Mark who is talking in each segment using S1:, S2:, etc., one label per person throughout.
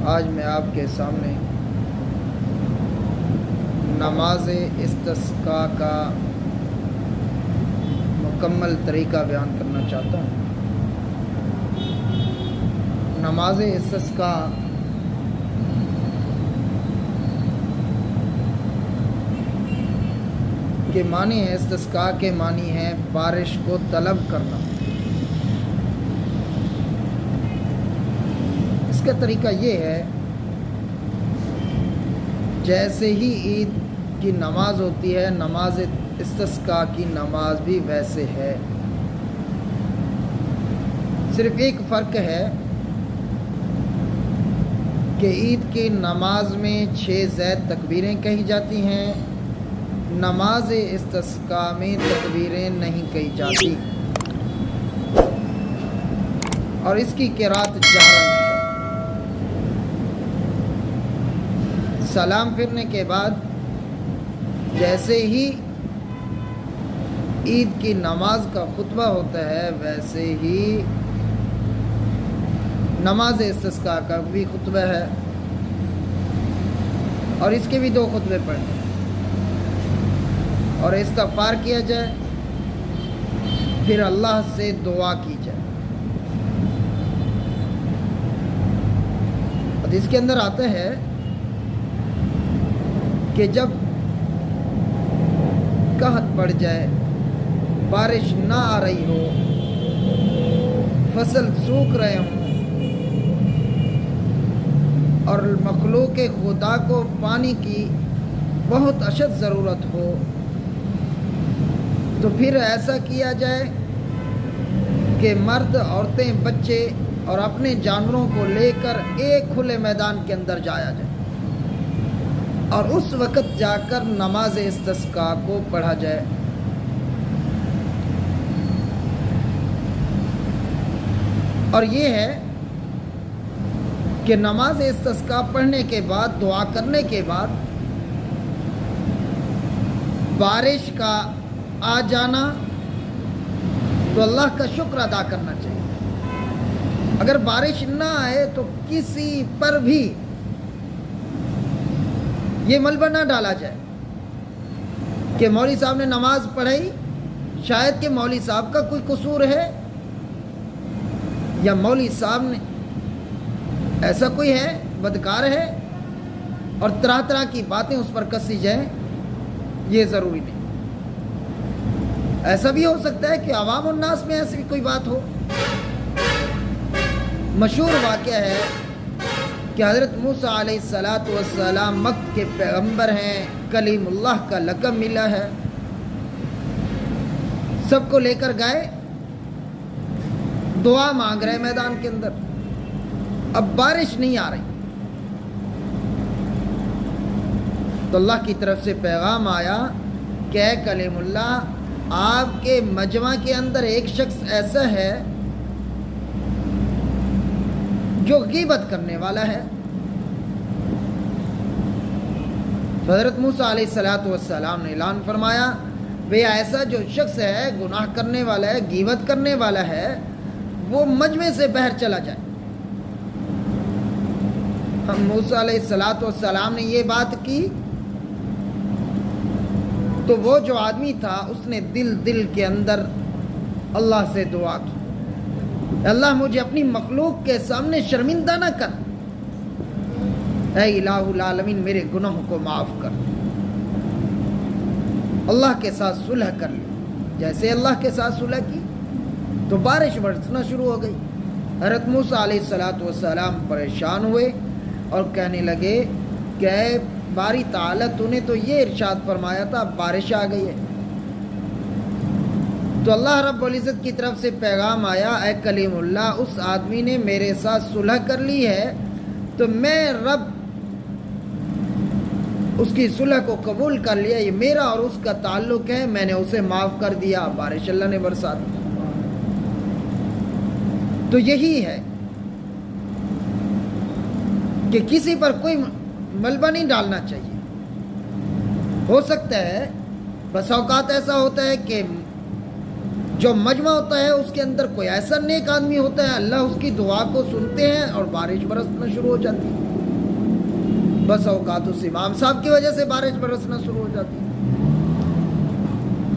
S1: آج میں آپ کے سامنے نماز استسقاء کا مکمل طریقہ بیان کرنا چاہتا ہوں۔ نماز استسقاء کے معنی ہے، استسقاء کے معنی ہے بارش کو طلب کرنا۔ اس کا طریقہ یہ ہے، جیسے ہی عید کی نماز ہوتی ہے، نماز استسقاء کی نماز بھی ویسے ہے۔ صرف ایک فرق ہے کہ عید کی نماز میں 6 زائد تکبیریں کہی جاتی ہیں، نماز استسقاء میں تکبیریں نہیں کہی جاتی، اور اس کی قرات جہرن ہے۔ سلام پھرنے کے بعد جیسے ہی عید کی نماز کا خطبہ ہوتا ہے، ویسے ہی نماز استسقاء کا بھی خطبہ ہے، اور اس کے بھی 2 خطبے پڑھنے ہیں، اور استغفار کیا جائے، پھر اللہ سے دعا کی جائے۔ اور اس کے اندر آتا ہے کہ جب قحط پڑ جائے، بارش نہ آ رہی ہو، فصل سوکھ رہے ہوں، اور مخلوق خدا کو پانی کی بہت اشد ضرورت ہو، تو پھر ایسا کیا جائے کہ مرد، عورتیں، بچے اور اپنے جانوروں کو لے کر ایک کھلے میدان کے اندر جایا جائے، اور اس وقت جا کر نماز استسقاء کو پڑھا جائے۔ اور یہ ہے کہ نماز استسقاء پڑھنے کے بعد، دعا کرنے کے بعد، بارش کا آ جانا تو اللہ کا شکر ادا کرنا چاہیے۔ اگر بارش نہ آئے تو کسی پر بھی یہ ملبہ نہ ڈالا جائے کہ مولوی صاحب نے نماز پڑھائی، شاید کہ مولوی صاحب کا کوئی قصور ہے، یا مولوی صاحب نے ایسا کوئی ہے، بدکار ہے، اور طرح طرح کی باتیں اس پر کسی جائیں۔ یہ ضروری نہیں۔ ایسا بھی ہو سکتا ہے کہ عوام الناس میں ایسی کوئی بات ہو۔ مشہور واقعہ ہے کہ حضرت موسیٰ علیہ السلام مکہ کے پیغمبر ہیں، کلیم اللہ کا لقب ملا ہے، سب کو لے کر گئے، دعا مانگ رہے میدان کے اندر، اب بارش نہیں آ رہی، تو اللہ کی طرف سے پیغام آیا کہ اے کلیم اللہ، آپ کے مجمع کے اندر ایک شخص ایسا ہے جو غیبت کرنے والا ہے۔ حضرت موسیٰ علیہ السلام نے اعلان فرمایا، بھئی ایسا جو شخص ہے، گناہ کرنے والا ہے، غیبت کرنے والا ہے، وہ مجمع سے باہر چلا جائے۔ ہم موسیٰ علیہ السلام نے یہ بات کی تو وہ جو آدمی تھا، اس نے دل کے اندر اللہ سے دعا کی، اللہ مجھے اپنی مخلوق کے سامنے شرمندہ نہ کر، اے الہ العالمین میرے گناہوں کو معاف کر۔ اللہ کے ساتھ صلح کر لی۔ جیسے اللہ کے ساتھ صلح کی تو بارش برسنا شروع ہو گئی۔ حضرت موسیٰ علیہ السلام پریشان ہوئے اور کہنے لگے کہ اے باری تعالیٰ، تو نے تو یہ ارشاد فرمایا تھا، اب بارش آ گئی ہے۔ تو اللہ رب العزت کی طرف سے پیغام آیا، اے کلیم اللہ، اس آدمی نے میرے ساتھ صلح کر لی ہے، تو میں رب اس کی صلح کو قبول کر لیا، یہ میرا اور اس کا تعلق ہے، میں نے اسے معاف کر دیا، بارش اللہ نے برسا دی۔ تو یہی ہے کہ کسی پر کوئی ملبہ نہیں ڈالنا چاہیے۔ ہو سکتا ہے بس اوقات ایسا ہوتا ہے کہ جو مجمع ہوتا ہے اس کے اندر کوئی ایسا نیک آدمی ہوتا ہے، اللہ اس کی دعا کو سنتے ہیں اور بارش برسنا شروع ہو جاتی ہے۔ بس اوقات اس امام صاحب کی وجہ سے بارش برسنا شروع ہو جاتی ہے۔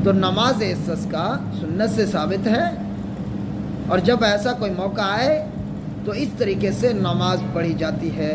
S1: تو نماز استسقا سنت سے ثابت ہے، اور جب ایسا کوئی موقع آئے تو اس طریقے سے نماز پڑھی جاتی ہے۔